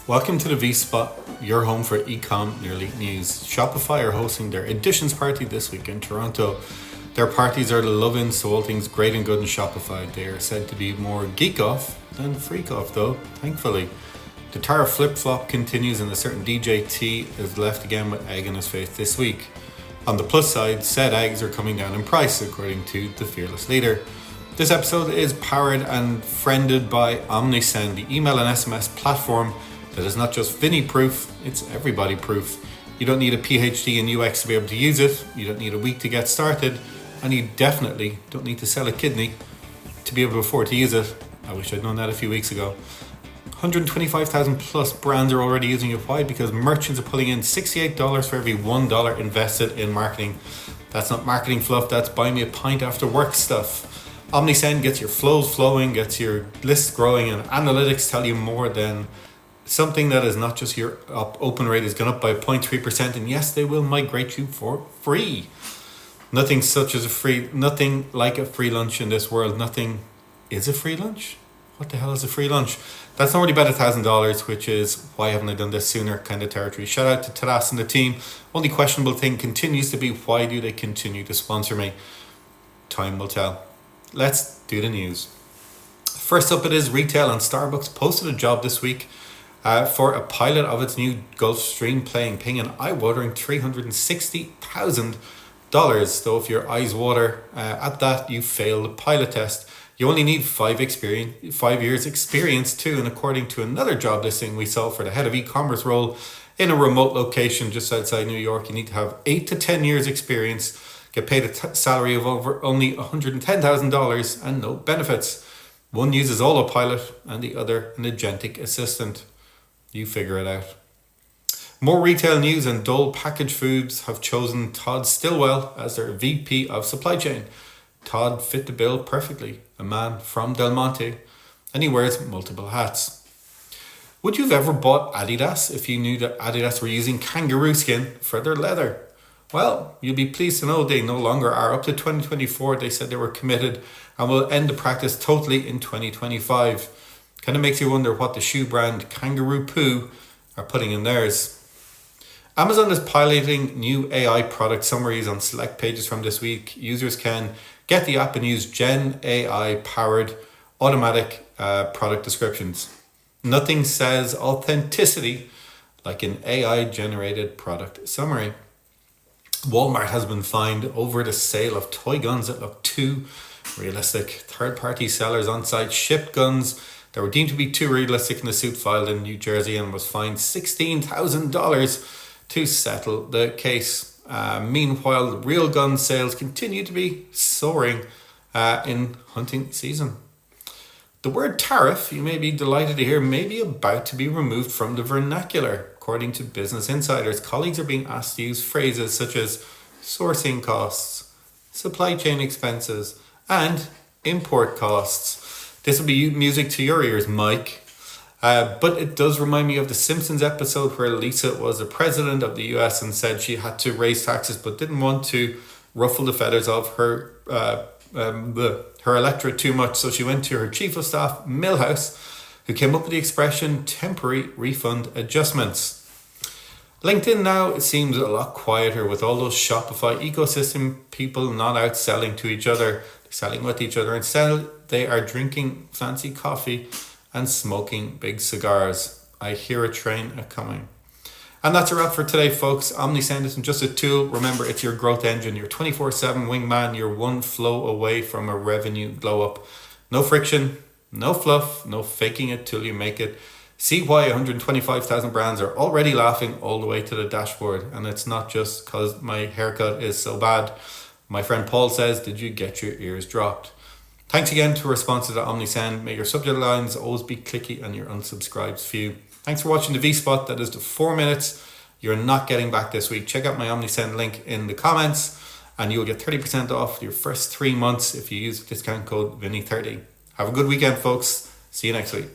Welcome to the V-Spot, your home for EComm nearly news. Shopify are hosting their Editions party this week in Toronto. Their parties are loving, so all things great and good in Shopify. They are said to be more geek off than freak off though, thankfully. The tariff flip-flop continues and a certain DJ T is left again with egg in his face this week. On the plus side, said eggs are coming down in price according to the fearless leader. This episode is powered and friended by OmniSend, the email and SMS platform that is not just Vinny proof, it's everybody proof. You don't need a PhD in UX to be able to use it, you don't need a week to get started, and you definitely don't need to sell a kidney to be able to afford to use it. I wish I'd known that a few weeks ago. 125,000 plus brands are already using it. Why? Because merchants are pulling in $68 for every $1 invested in marketing. That's not marketing fluff, that's buy me a pint after work stuff. OmniSend gets your flows flowing, gets your lists growing, and analytics tell you more than something that is not just your open rate is gone up by 0.3%, and yes, they will migrate you for free. Nothing like a free lunch in this world. Nothing is a free lunch. What the hell is a free lunch? That's already about $1,000, which is why haven't I done this sooner kind of territory. Shout out to Taras and the team. Only questionable thing continues to be, why do they continue to sponsor me? Time will tell. Let's do the news. First up, it is retail, and Starbucks posted a job this week for a pilot of its new Gulfstream playing, paying an eye-watering $360,000. Though if your eyes water at that, you fail the pilot test. You only need 5 years experience too, and according to another job listing we saw for the head of e-commerce role in a remote location just outside New York, you need to have 8 to 10 years experience, get paid a salary of over only $110,000 and no benefits. One uses Autopilot and the other an agentic assistant. You figure it out. More retail news, and Dole Packaged Foods have chosen Todd Stillwell as their VP of Supply Chain. Todd fit the bill perfectly, a man from Del Monte, and he wears multiple hats. Would you have ever bought Adidas if you knew that Adidas were using kangaroo skin for their leather? Well, you'll be pleased to know they no longer are. Up to 2024, they said they were committed and will end the practice totally in 2025. Kind of makes you wonder what the shoe brand Kangaroo Poo are putting in theirs. Amazon is piloting new AI product summaries on select pages from this week. Users can get the app and use Gen AI powered automatic product descriptions. Nothing says authenticity like an AI generated product summary. Walmart has been fined over the sale of toy guns that look too realistic. Third-party sellers on site shipped guns that were deemed to be too realistic in the suit filed in New Jersey and was fined $16,000 to settle the case. Meanwhile, real gun sales continue to be soaring in hunting season. The word tariff, you may be delighted to hear, may be about to be removed from the vernacular. According to Business Insiders, colleagues are being asked to use phrases such as sourcing costs, supply chain expenses, and import costs. This will be music to your ears, Mike. But it does remind me of the Simpsons episode where Lisa was the president of the US and said she had to raise taxes but didn't want to ruffle the feathers of her electorate too much. So she went to her chief of staff, Milhouse, who came up with the expression temporary refund adjustments. LinkedIn now seems a lot quieter with all those Shopify ecosystem people not out selling to each other, selling with each other. Instead, they are drinking fancy coffee and smoking big cigars. I hear a train a-coming. And that's a wrap for today, folks. OmniSend isn't just a tool. Remember, it's your growth engine, your 24/7 wingman. You're one flow away from a revenue glow up. No friction, no fluff, no faking it till you make it. See why 125,000 brands are already laughing all the way to the dashboard. And it's not just because my haircut is so bad. My friend Paul says, did you get your ears dropped? Thanks again to our sponsor at OmniSend. May your subject lines always be clicky and your unsubscribes few. Thanks for watching the V-Spot. That is the 4 minutes you're not getting back this week. Check out my OmniSend link in the comments and you'll get 30% off your first 3 months if you use the discount code Vinny30. Have a good weekend, folks. See you next week.